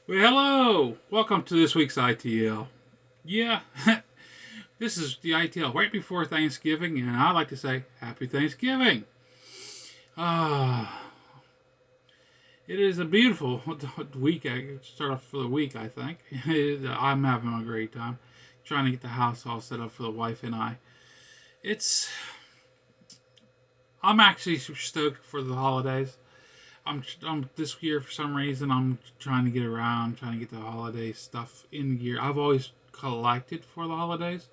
Well, hello! Welcome to this week's ITL. Yeah, this is the ITL right before Thanksgiving, and I like to say Happy Thanksgiving. Ah, it is a beautiful week. I start off for the week, I think. I'm having a great time trying to get the house all set up for the wife and I. It's. I'm actually stoked for the holidays. I'm this year for some reason I'm trying to get around, trying to get the holiday stuff in gear. I've always collected for the holidays.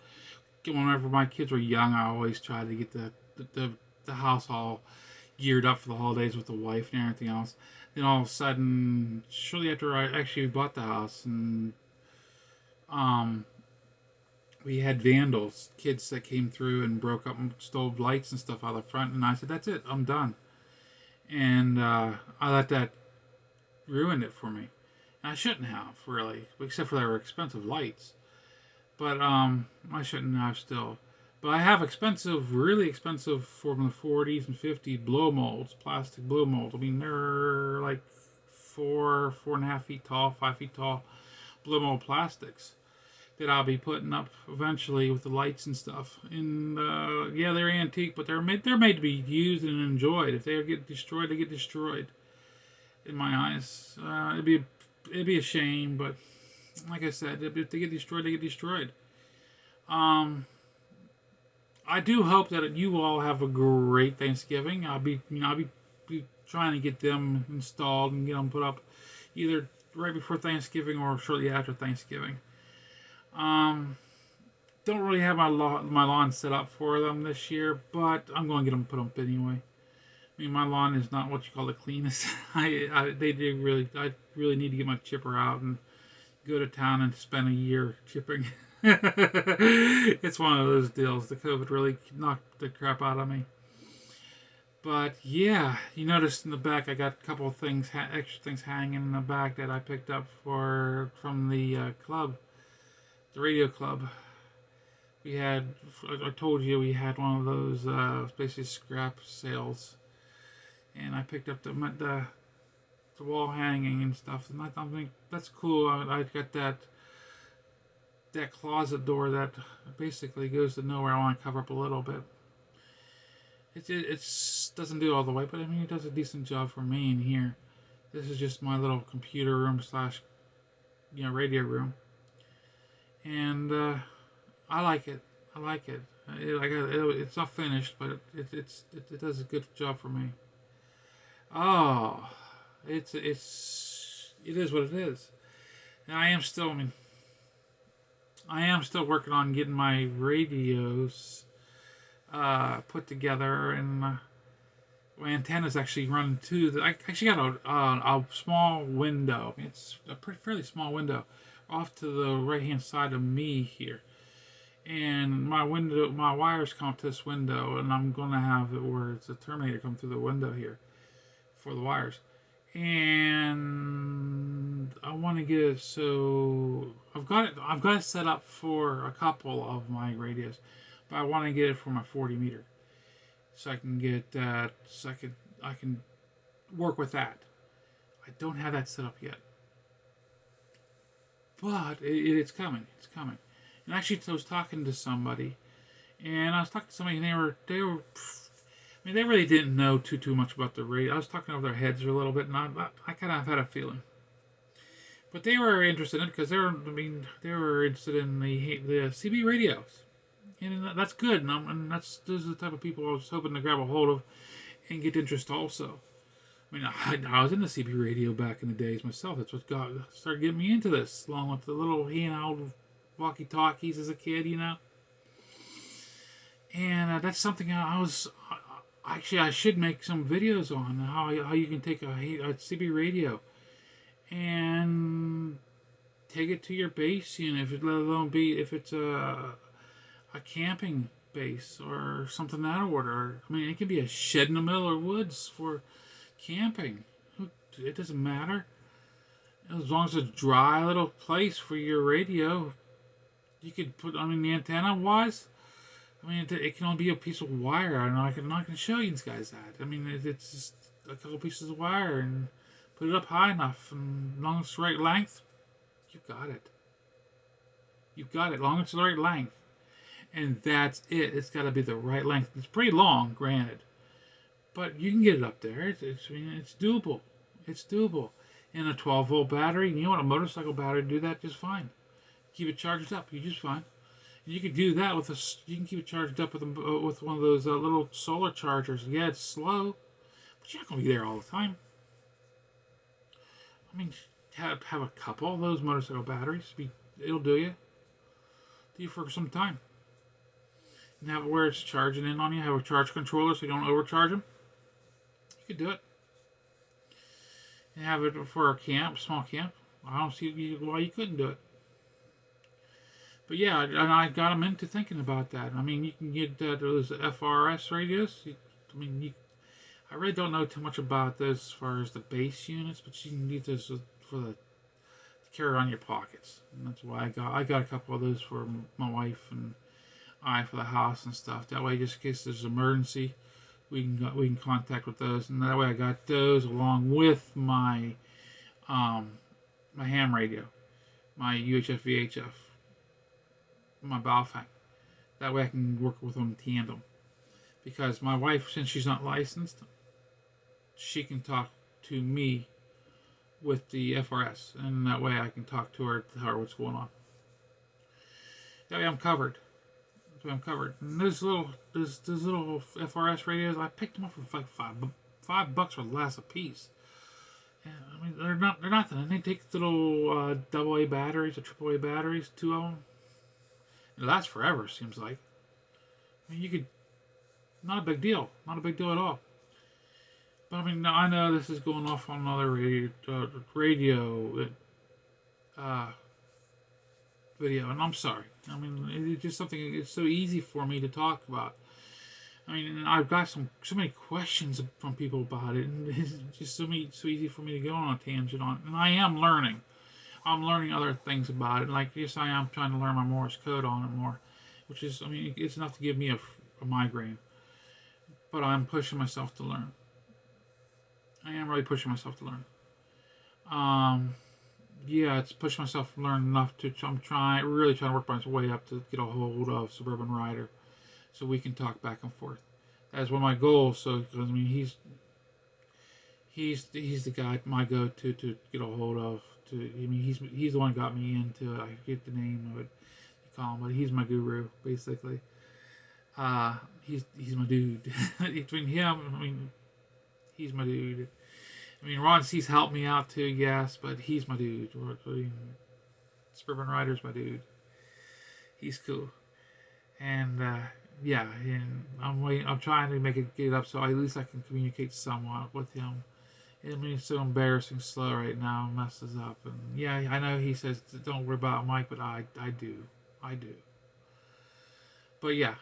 Whenever my kids were young, I always tried to get the house all geared up for the holidays with the wife and everything else. Then all of a sudden, shortly after I actually bought the house, and um, we had vandals, kids that came through and broke up and stole lights and stuff out of the front. And I said, "That's it, I'm done." And I let that ruin it for me. And I shouldn't have really, except for they were expensive lights. But I shouldn't have still. But I have expensive, really expensive from the 40s and 50s blow molds, plastic blow molds. I mean, they're like 4.5 feet tall, 5 feet tall blow mold plastics that I'll be putting up eventually with the lights and stuff. And yeah, they're antique, but they're made to be used and enjoyed. If they get destroyed, they get destroyed. In my eyes, it'd be a shame, but like I said, if they get destroyed, they get destroyed. Um, I do hope that you all have a great Thanksgiving. I'll be trying to get them installed and get them put up either right before Thanksgiving or shortly after Thanksgiving. Um, don't really have my lawn set up for them this year, but I'm going to get them put up anyway. I mean, my lawn is not what you call the cleanest. I really need to get my chipper out and go to town and spend a year chipping. It's one of those deals. The COVID really knocked the crap out of me. But yeah, you noticed in the back I got a couple of things, extra things hanging in the back that I picked up from the club, the radio club. We had, I told you, we had one of those basically scrap sales, and I picked up the wall hanging and stuff, and I think that's cool. I got that closet door that basically goes to nowhere. I want to cover up a little bit. It doesn't do it all the way, but I mean it does a decent job for me in here. This is just my little computer room slash radio room, and I like it. I like it. It's not finished, but it does a good job for me. Oh, it is what it is. And I am still working on getting my radios put together, and my antenna's actually running too. I actually got a small window. It's a fairly small window off to the right hand side of me here, and my wires come up to this window, and I'm gonna have it where it's a terminator come through the window here for the wires. And I want to get it so I've got it set up for a couple of my radios, but I want to get it for my 40 meter, so I can get that, so I can work with that. I don't have that set up yet, but it's coming. It's coming. And actually, I was talking to somebody, and they were. I mean, they really didn't know too much about the radio. I was talking over their heads a little bit, and I kind of had a feeling. But they were interested in it because they were interested in the CB radios, and that's good. And those are the type of people I was hoping to grab a hold of and get interest also. I mean, I was in the CB radio back in the days myself. That's what started getting me into this, along with the little handheld walkie-talkies as a kid. And that's something I was actually I should make some videos on how you can take a CB radio and take it to your base, let alone be if it's a camping base or something that order. I mean, it could be a shed in the middle of the woods for camping. It doesn't matter, as long as it's a dry little place for your radio. You could put, I mean, the antenna wise, I mean, it can only be a piece of wire. I'm not going to show you guys that. I mean, it's just a couple pieces of wire and put it up high enough and long as the right length. you've got it. You've got it. Long as it's the right length. And that's it. It's got to be the right length. It's pretty long, granted. But you can get it up there. I mean, it's doable. It's doable. And a 12-volt battery, you know what, a motorcycle battery do that just fine. Keep it charged up. You're just fine. You could do that with you can keep it charged up with one of those little solar chargers. Yeah, it's slow, but you're not gonna be there all the time. I mean, have a couple of those motorcycle batteries. It'll do you for some time. And have it where it's charging in on you. Have a charge controller so you don't overcharge them. You could do it. And have it for a camp, small camp. I don't see why you couldn't do it. But yeah, and I got them into thinking about that. I mean, you can get those FRS radios. I really don't know too much about those as far as the base units, but you can get those for to carry on your pockets. And that's why I got a couple of those for my wife and I for the house and stuff. That way, just in case there's an emergency, we can contact with those. And that way, I got those along with my my ham radio, my UHF VHF. My Baofeng. That way I can work with them in tandem. Because my wife, since she's not licensed, she can talk to me with the FRS. And that way I can talk to her, tell her what's going on. That way I'm covered. And those little FRS radios, I picked them up for like $5 or less a piece. Yeah, I mean, they're nothing. And they take little AA batteries or AAA batteries, 2 of them. It lasts forever, seems like. I mean, you could... Not a big deal. Not a big deal at all. But, I mean, I know this is going off on another radio video, and I'm sorry. I mean, it's just something... It's so easy for me to talk about. I mean, I've got so many questions from people about it, and it's just so easy for me to go on a tangent on it. And I am learning. I'm learning other things about it. Like, yes, I am trying to learn my Morse code on it more, which is, I mean, it's enough to give me a migraine. But I'm pushing myself to learn. I am really pushing myself to learn. Yeah, it's pushing myself to learn enough to, I'm really trying to work my way up to get a hold of Suburban Rider so we can talk back and forth. That's one of my goals. So, because, I mean, he's the guy, my go-to to get a hold of. I mean, he's the one who got me into it. I forget the name of it, you call him, but he's my guru, basically. He's my dude. Between him, I mean, he's my dude. I mean, Ron C's helped me out too, yes, but he's my dude. Suburban Rider's my dude. He's cool. And yeah, and I'm trying to make it get up so at least I can communicate somewhat with him. I mean, it's so embarrassing slow right now, messes up. And yeah, I know he says don't worry about Mike, but I do. But yeah,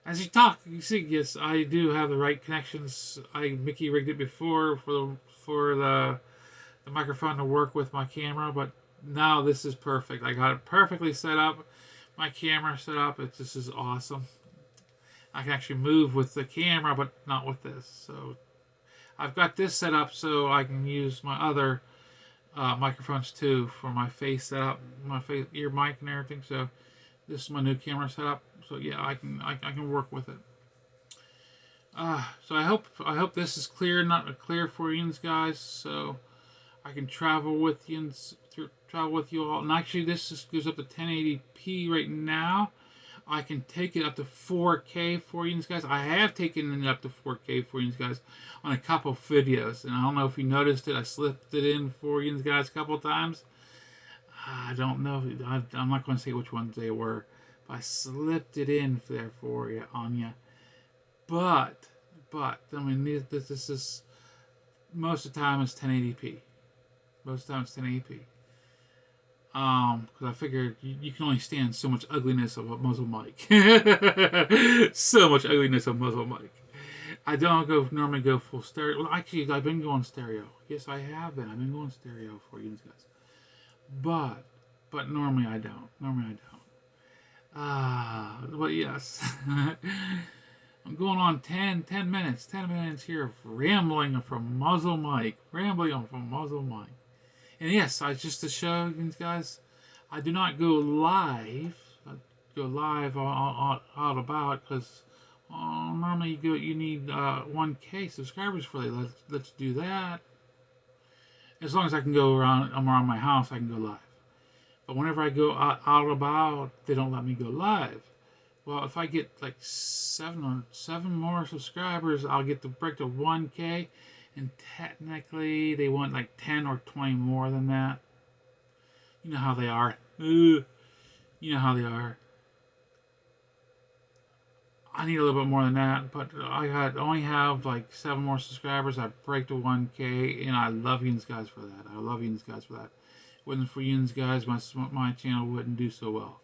as you talk, you see, yes, I do have the right connections. Mickey rigged it before for the microphone to work with my camera, but now this is perfect. I got it perfectly set up. My camera set up. This is awesome. I can actually move with the camera, but not with this. So I've got this set up so I can use my other microphones too for my face setup, my face ear mic and everything. So this is my new camera setup. So yeah, I can work with it. So I hope this is clear, not clear for you guys, so I can travel with you all. And actually, this just goes up to 1080p right now. I can take it up to 4K for you guys. I have taken it up to 4K for you guys on a couple videos, and I don't know if you noticed it. I slipped it in for you guys a couple times. I don't know. I'm not going to say which ones they were, but I slipped it in there for you on you. But I mean, this is most of the time it's 1080p. Most of the time it's 1080p. Because I figured you can only stand so much ugliness of a muzzle mic. So much ugliness of muzzle mic. I don't normally go full stereo. Well, actually, I've been going stereo. Yes, I have been. I've been going stereo for you guys. But normally I don't. But yes. I'm going on 10 minutes. 10 minutes here of rambling from muzzle mic. And yes, just to show you guys, I do not go live. I go live out about because normally you need 1K subscribers for that. Let's do that. As long as I can go around, I'm around my house, I can go live. But whenever I go out about, they don't let me go live. Well, if I get like seven more subscribers, I'll get to break to 1K, and technically they want like 10 or 20 more than that. You know how they are. You know how they are. I need a little bit more than that, but only have like 7 more subscribers. I break to 1K, and I love you guys for that. I love you guys for that. If it wasn't for you guys, my channel wouldn't do so well.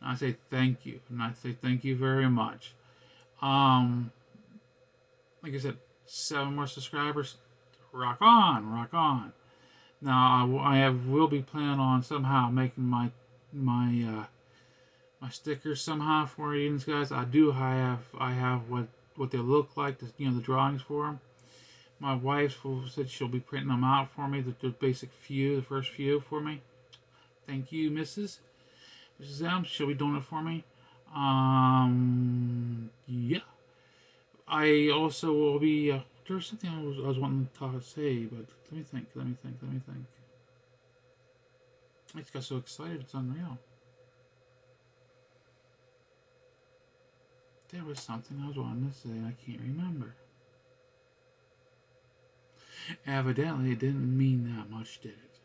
And I say thank you, and I say thank you very much. Um, like I said, 7 more subscribers. Rock on, rock on. Now will be planning on somehow making my stickers somehow for you guys. I have what they look like, the drawings for them. My wife said she'll be printing them out for me, the first few for me. Thank you, Mrs. M. She'll be doing it for me. Yeah. I also will be. There's something I was wanting to say, but let me think. I just got so excited, it's unreal. There was something I was wanting to say, I can't remember. Evidently, it didn't mean that much, did it?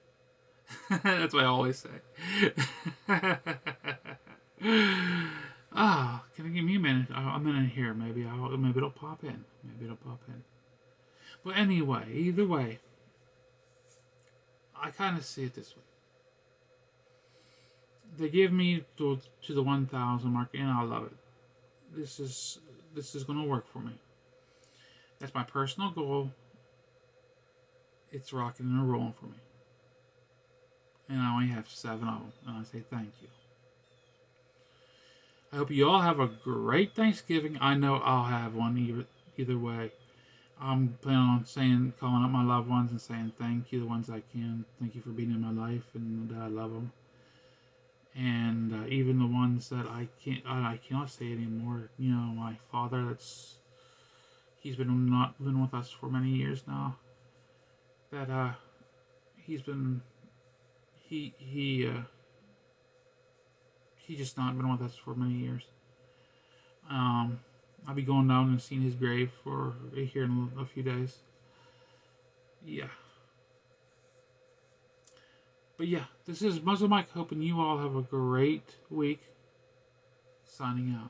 That's what I always say. Can you give me a minute? A minute here, maybe it'll pop in. But anyway, either way, I kind of see it this way. They give me to the 1,000 mark, and I love it. This is going to work for me. That's my personal goal. It's rocking and rolling for me. And I only have 7 of them, and I say thank you. I hope you all have a great Thanksgiving. I know I'll have one either way. I'm planning on calling up my loved ones and saying thank you, the ones I can. Thank you for being in my life, and that I love them. And even the ones that I cannot say anymore. My father. He's been with us for many years now. That he's been he just not been with us for many years. I'll be going down and seeing his grave here in a few days. Yeah. But yeah, this is Muzzle Mike, hoping you all have a great week. Signing out.